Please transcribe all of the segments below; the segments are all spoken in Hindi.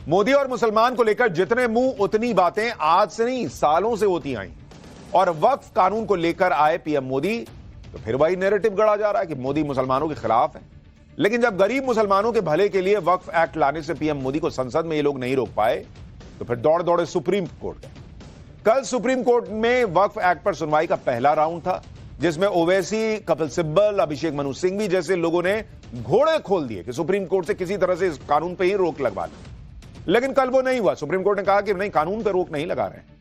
मोदी और मुसलमान को लेकर जितने मुंह उतनी बातें आज से नहीं सालों से होती आई। और वक्फ कानून को लेकर आए पीएम मोदी तो फिर वही नैरेटिव गढ़ा जा रहा है कि मोदी मुसलमानों के खिलाफ है। लेकिन जब गरीब मुसलमानों के भले के लिए वक्फ एक्ट लाने से पीएम मोदी को संसद में ये लोग नहीं रोक पाए तो फिर दौड़ दौड़े सुप्रीम कोर्ट गए। कल सुप्रीम कोर्ट में वक्फ एक्ट पर सुनवाई का पहला राउंड था, जिसमें ओवैसी, कपिल सिब्बल, अभिषेक मनु सिंघवी जैसे लोगों ने घोड़े खोल दिए कि सुप्रीम कोर्ट से किसी तरह से इस कानून पर ही रोक लगवा लें। लेकिन कल वो नहीं हुआ। सुप्रीम कोर्ट ने कहा कि नहीं, कानून पर रोक नहीं लगा रहे।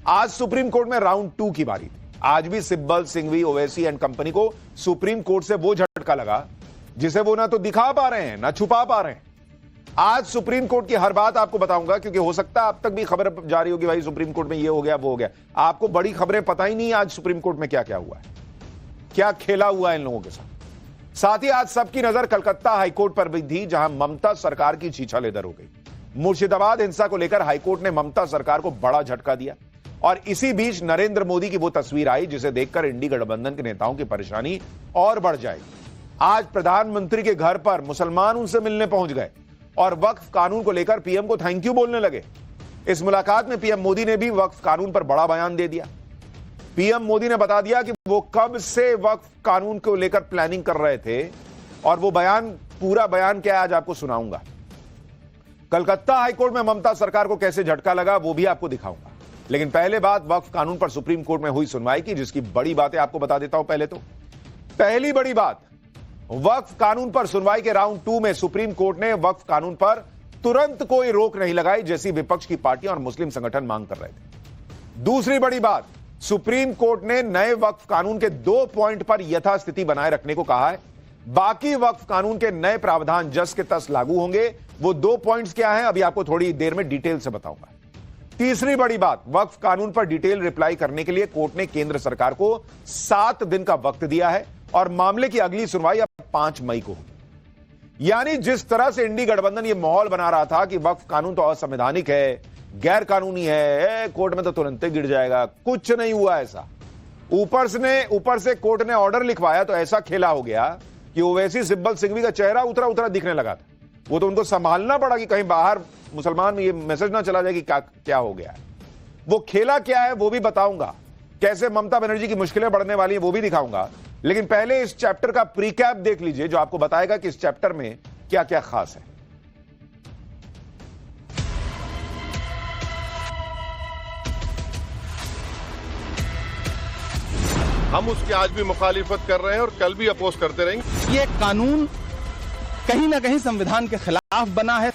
आज सुप्रीम कोर्ट में राउंड 2 की बारी थी। आज भी सिब्बल, सिंघवी, ओवैसी एंड कंपनी को सुप्रीम कोर्ट से वो झटका लगा जिसे वो ना तो दिखा पा रहे हैं ना छुपा पा रहे हैं। आज सुप्रीम कोर्ट की हर बात आपको बताऊंगा, क्योंकि हो सकता है अब तक भी खबर जारी होगी भाई सुप्रीम कोर्ट में ये हो गया वो हो गया। आपको बड़ी खबरें पता ही नहीं आज सुप्रीम कोर्ट में क्या क्या हुआ है, क्या खेला हुआ है इन लोगों के साथ ही आज सबकी नजर कलकत्ता हाईकोर्ट पर भी थी, जहां ममता सरकार की छीछालेदर हो गई। मुर्शिदाबाद हिंसा को लेकर हाईकोर्ट ने ममता सरकार को बड़ा झटका दिया और इसी बीच नरेंद्र मोदी की वो तस्वीर आई जिसे देखकर इंडी गठबंधन के नेताओं की परेशानी और बढ़ जाएगी। आज प्रधानमंत्री के घर पर मुसलमान उनसे मिलने पहुंच गए और वक्फ कानून को लेकर पीएम को थैंक यू बोलने लगे। इस मुलाकात में पीएम मोदी ने भी वक्फ कानून पर बड़ा बयान दे दिया। पीएम मोदी ने बता दिया कि वो कब से वक्फ कानून को लेकर प्लानिंग कर रहे थे और वो बयान, पूरा बयान क्या है आज आपको सुनाऊंगा। कलकत्ता हाईकोर्ट में ममता सरकार को कैसे झटका लगा वो भी आपको दिखाऊंगा। लेकिन पहले बात वक्फ कानून पर सुप्रीम कोर्ट में हुई सुनवाई की, जिसकी बड़ी बातें आपको बता देता हूं। पहली बड़ी बात, वक्फ कानून पर सुनवाई के राउंड 2 में सुप्रीम कोर्ट ने वक्फ कानून पर तुरंत कोई रोक नहीं लगाई, जैसी विपक्ष की पार्टियां और मुस्लिम संगठन मांग कर रहे थे। दूसरी बड़ी बात, सुप्रीम कोर्ट ने नए वक्फ कानून के 2 पॉइंट पर यथास्थिति बनाए रखने को कहा है। बाकी वक्फ कानून के नए प्रावधान जस के तस लागू होंगे। वो 2 पॉइंट्स क्या हैं अभी आपको थोड़ी देर में डिटेल से बताऊंगा। तीसरी बड़ी बात, वक्फ कानून पर डिटेल रिप्लाई करने के लिए कोर्ट ने केंद्र सरकार को 7 दिन का वक्त दिया है और मामले की अगली सुनवाई अब 5 मई को होगी। यानी जिस तरह से इंडी गठबंधन ये माहौल बना रहा था कि वक्फ कानून तो असंवैधानिक है, गैर कानूनी है, कोर्ट में तो तुरंत ही गिर जाएगा, कुछ नहीं हुआ ऐसा। ऊपर से कोर्ट ने ऑर्डर लिखवाया तो ऐसा खेला हो गया कि ओवैसी, सिब्बल, सिंघवी का चेहरा उतरा उतरा दिखने लगा था। वो तो उनको संभालना पड़ा कि कहीं बाहर मुसलमान में ये मैसेज ना चला जाए कि क्या हो गया है। वो खेला क्या है वो भी बताऊंगा, कैसे ममता बनर्जी की मुश्किलें बढ़ने वाली हैं वो भी दिखाऊंगा। लेकिन पहले इस चैप्टर का प्रीकैप देख लीजिए जो आपको बताएगा कि इस चैप्टर में क्या क्या खास है। हम उसकी आज भी मुखालिफत कर रहे हैं और कल भी अपोज करते रहेंगे। ये कानून कहीं ना कहीं संविधान के खिलाफ बना है।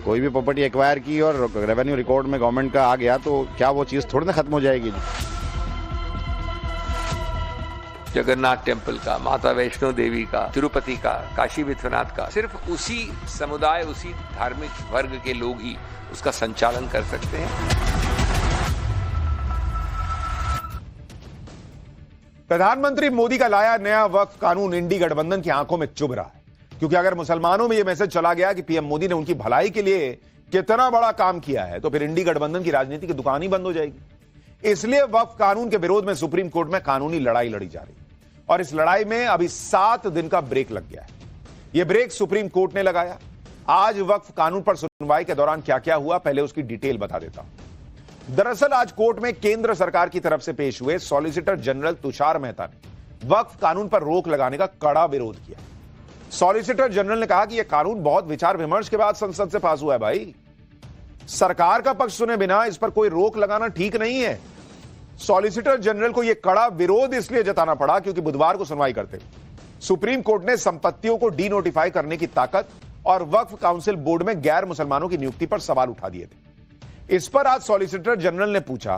कोई भी प्रॉपर्टी एक्वायर की और रेवेन्यू रिकॉर्ड में गवर्नमेंट का आ गया तो क्या वो चीज थोड़ी ना खत्म हो जाएगी। जगन्नाथ टेम्पल का, माता वैष्णो देवी का, तिरुपति का, काशी विश्वनाथ का, सिर्फ उसी समुदाय, उसी धार्मिक वर्ग के लोग ही उसका संचालन कर सकते हैं। प्रधानमंत्री मोदी का लाया नया वक्फ कानून इंडी गठबंधन की आंखों में चुभ रहा है, क्योंकि अगर मुसलमानों में यह मैसेज चला गया कि पीएम मोदी ने उनकी भलाई के लिए कितना बड़ा काम किया है तो फिर इंडी गठबंधन की राजनीति की दुकान ही बंद हो जाएगी। इसलिए वक्फ कानून के विरोध में सुप्रीम कोर्ट में कानूनी लड़ाई लड़ी जा रही है और इस लड़ाई में अभी 7 दिन का ब्रेक लग गया है। यह ब्रेक सुप्रीम कोर्ट ने लगाया। आज वक्फ कानून पर सुनवाई के दौरान क्या क्या हुआ पहले उसकी डिटेल बता देता हूं। दरअसल आज कोर्ट में केंद्र सरकार की तरफ से पेश हुए सॉलिसिटर जनरल तुषार मेहता ने वक्फ कानून पर रोक लगाने का कड़ा विरोध किया। सॉलिसिटर जनरल ने कहा कि यह कानून बहुत विचार विमर्श के बाद संसद से पास हुआ है। भाई, सरकार का पक्ष सुने बिना इस पर कोई रोक लगाना ठीक नहीं है। सॉलिसिटर जनरल को यह कड़ा विरोध इसलिए जताना पड़ा क्योंकि बुधवार को सुनवाई करते हुए सुप्रीम कोर्ट ने संपत्तियों को डी नोटिफाई करने की ताकत और वक्फ काउंसिल बोर्ड में गैर मुसलमानों की नियुक्ति पर सवाल उठा दिए थे। इस पर आज सॉलिसिटर जनरल ने पूछा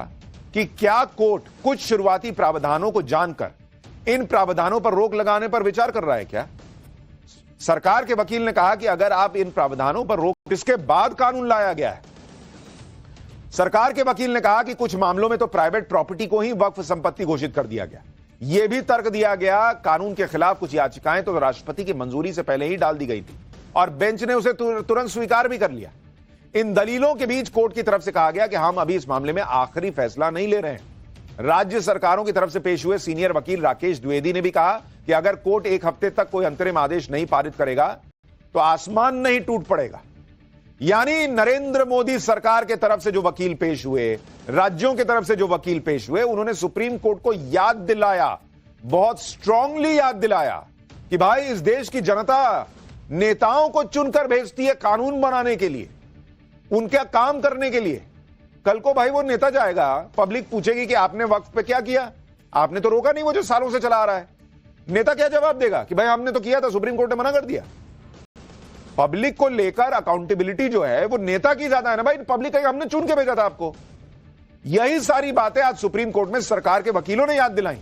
कि क्या कोर्ट कुछ शुरुआती प्रावधानों को जानकर इन प्रावधानों पर रोक लगाने पर विचार कर रहा है क्या। सरकार के वकील ने कहा कि अगर आप इन प्रावधानों पर रोक, इसके बाद कानून लाया गया है। सरकार के वकील ने कहा कि कुछ मामलों में तो प्राइवेट प्रॉपर्टी को ही वक्फ संपत्ति घोषित कर दिया गया। यह भी तर्क दिया गया कानून के खिलाफ कुछ याचिकाएं तो राष्ट्रपति की मंजूरी से पहले ही डाल दी गई थी और बेंच ने उसे तुरंत स्वीकार भी कर लिया। इन दलीलों के बीच कोर्ट की तरफ से कहा गया कि हम अभी इस मामले में आखिरी फैसला नहीं ले रहे हैं। राज्य सरकारों की तरफ से पेश हुए सीनियर वकील राकेश द्विवेदी ने भी कहा कि अगर कोर्ट 1 हफ्ते तक कोई अंतरिम आदेश नहीं पारित करेगा तो आसमान नहीं टूट पड़ेगा। यानी नरेंद्र मोदी सरकार के तरफ से जो वकील पेश हुए, राज्यों की तरफ से जो वकील पेश हुए, उन्होंने सुप्रीम कोर्ट को याद दिलाया, बहुत स्ट्रांगली याद दिलाया कि भाई इस देश की जनता नेताओं को चुनकर भेजती है कानून बनाने के लिए, उनका काम करने के लिए। कल को भाई वो नेता जाएगा, पब्लिक पूछेगी कि आपने वक्फ पे क्या किया, आपने तो रोका नहीं वो जो सालों से चला आ रहा है। नेता क्या जवाब देगा कि भाई हमने तो किया था, सुप्रीम कोर्ट ने मना कर दिया। पब्लिक को लेकर अकाउंटेबिलिटी जो है वो नेता की ज्यादा है ना भाई। पब्लिक कहेगी हमने चुन के भेजा था आपको। यही सारी बातें आज सुप्रीम कोर्ट में सरकार के वकीलों ने याद दिलाई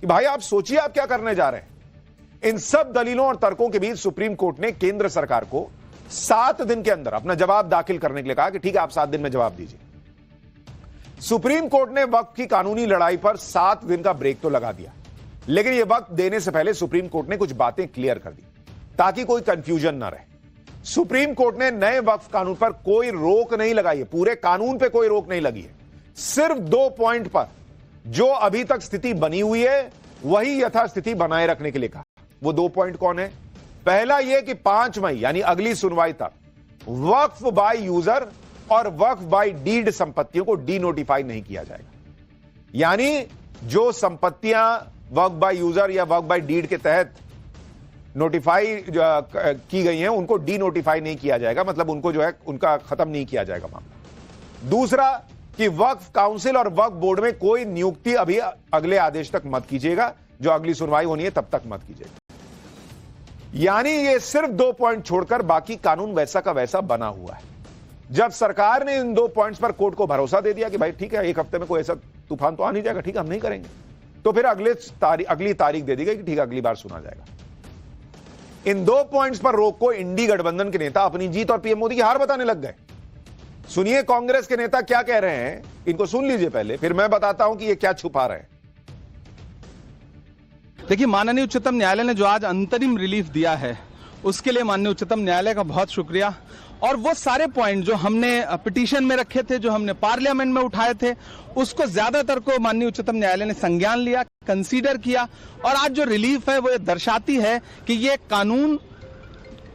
कि भाई आप सोचिए आप क्या करने जा रहे हैं। इन सब दलीलों और तर्कों के बीच सुप्रीम कोर्ट ने केंद्र सरकार को 7 दिन के अंदर अपना जवाब दाखिल करने के लिए कहा कि ठीक है आप 7 दिन में जवाब दीजिए। सुप्रीम कोर्ट ने वक्फ की कानूनी लड़ाई पर 7 दिन का ब्रेक तो लगा दिया, लेकिन यह वक्त देने से पहले सुप्रीम कोर्ट ने कुछ बातें क्लियर कर दी ताकि कोई कंफ्यूजन ना रहे। सुप्रीम कोर्ट ने नए वक्फ कानून पर कोई रोक नहीं लगाई है, पूरे कानून पे कोई रोक नहीं लगी है। सिर्फ 2 पॉइंट पर जो अभी तक स्थिति बनी हुई है वही यथास्थिति बनाए रखने के लिए कहा। वो 2 पॉइंट कौन है? पहला यह कि 5 मई यानी अगली सुनवाई तक वक्फ बाय यूजर और वक्फ बाय डीड संपत्तियों को डीनोटिफाई नहीं किया जाएगा। यानी जो संपत्तियां वक्फ बाय यूजर या वक्फ बाय डीड के तहत नोटिफाई की गई हैं उनको डीनोटिफाई नहीं किया जाएगा, मतलब उनको जो है उनका खत्म नहीं किया जाएगा मामला। दूसरा कि वक्फ काउंसिल और वक्फ बोर्ड में कोई नियुक्ति अभी अगले आदेश तक मत कीजिएगा, जो अगली सुनवाई होनी है तब तक मत कीजिएगा। यानी ये सिर्फ 2 पॉइंट छोड़कर बाकी कानून वैसा का वैसा बना हुआ है। जब सरकार ने इन 2 पॉइंट्स पर कोर्ट को भरोसा दे दिया कि भाई ठीक है 1 हफ्ते में कोई ऐसा तूफान तो आ नहीं जाएगा, ठीक है हम नहीं करेंगे, तो फिर अगली तारीख दे दी गई कि ठीक है अगली बार सुना जाएगा। इन 2 पॉइंट्स पर रोक को इंडी गठबंधन के नेता अपनी जीत और पीएम मोदी की हार बताने लग गए। सुनिए कांग्रेस के नेता क्या कह रहे हैं, इनको सुन लीजिए पहले, फिर मैं बताता हूं कि ये क्या छुपा रहे हैं। देखिए, माननीय उच्चतम न्यायालय ने जो आज अंतरिम रिलीफ दिया है उसके लिए माननीय उच्चतम न्यायालय का बहुत शुक्रिया। और वो सारे पॉइंट जो हमने पिटीशन में रखे थे, जो हमने पार्लियामेंट में उठाए थे, उसको ज्यादातर को माननीय उच्चतम न्यायालय ने संज्ञान लिया, कंसीडर किया। और आज जो रिलीफ है वो ये दर्शाती है कि ये कानून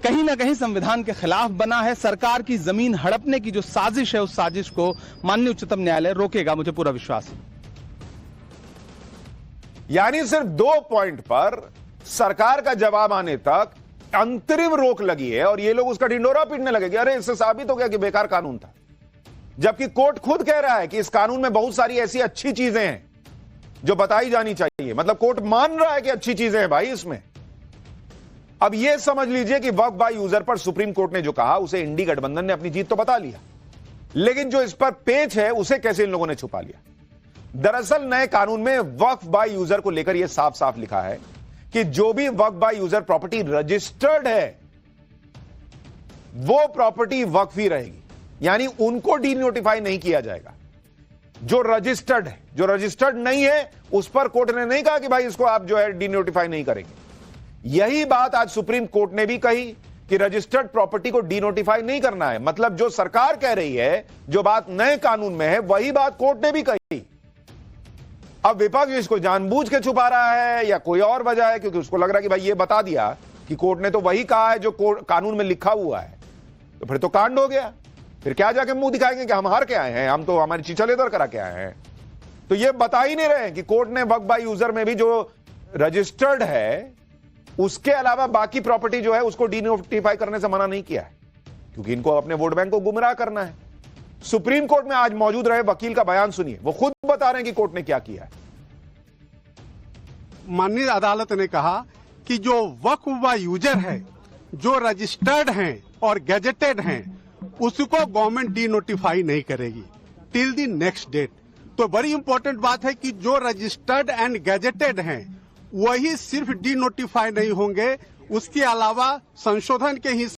कहीं ना कहीं संविधान के खिलाफ बना है। सरकार की जमीन हड़पने की जो साजिश है उस साजिश को माननीय उच्चतम न्यायालय रोकेगा, मुझे पूरा विश्वास है। यानी सिर्फ 2 पॉइंट पर सरकार का जवाब आने तक अंतरिम रोक लगी है और ये लोग उसका ढिंडोरा पीटने लगे कि अरे इससे साबित हो गया कि बेकार कानून था। जबकि कोर्ट खुद कह रहा है कि इस कानून में बहुत सारी ऐसी अच्छी चीजें हैं जो बताई जानी चाहिए। मतलब कोर्ट मान रहा है कि अच्छी चीजें हैं भाई इसमें। अब यह समझ लीजिए कि वक्फ बाय यूजर पर सुप्रीम कोर्ट ने जो कहा उसे इंडी गठबंधन ने अपनी जीत तो बता लिया, लेकिन जो इस पर पेच है उसे कैसे इन लोगों ने छुपा लिया। दरअसल नए कानून में वक्फ बाय यूजर को लेकर यह साफ साफ लिखा है कि जो भी वक्फ बाय यूजर प्रॉपर्टी रजिस्टर्ड है वो प्रॉपर्टी वक्फ ही रहेगी, यानी उनको डीनोटिफाई नहीं किया जाएगा। जो रजिस्टर्ड है, जो रजिस्टर्ड नहीं है उस पर कोर्ट ने नहीं कहा कि भाई इसको आप जो है डीनोटिफाई नहीं करेंगे। यही बात आज सुप्रीम कोर्ट ने भी कही कि रजिस्टर्ड प्रॉपर्टी को डीनोटिफाई नहीं करना है। मतलब जो सरकार कह रही है, जो बात नए कानून में है, वही बात कोर्ट ने भी कही। अब विपक्ष इसको जानबूझ के छुपा रहा है या कोई और वजह है, क्योंकि उसको लग रहा है कि भाई ये बता दिया कि कोर्ट ने तो वही कहा है जो कानून में लिखा हुआ है, तो फिर तो कांड हो गया। फिर क्या जाके मुंह दिखाएंगे कि हम हार के आए हैं, हम तो हमारी चीचा लेदर करा के आए हैं। तो ये बता ही नहीं रहे कि कोर्ट ने वक्फ बाय यूजर में भी जो रजिस्टर्ड है उसके अलावा बाकी प्रॉपर्टी जो है उसको डीनोटिफाई करने से मना नहीं किया है, क्योंकि इनको अपने वोट बैंक को गुमराह करना है। सुप्रीम कोर्ट में आज मौजूद रहे वकील का बयान सुनिए, वो खुद बता रहे हैं कि कोर्ट ने क्या किया है। माननीय अदालत ने कहा कि जो वक्फ बाय यूजर है, जो रजिस्टर्ड हैं और गैजेटेड हैं, उसको गवर्नमेंट डीनोटिफाई नहीं करेगी टिल द नेक्स्ट डेट। तो बड़ी इंपॉर्टेंट बात है कि जो रजिस्टर्ड एंड गैजेटेड हैं वही सिर्फ डीनोटिफाई नहीं होंगे, उसके अलावा संशोधन के हिस्से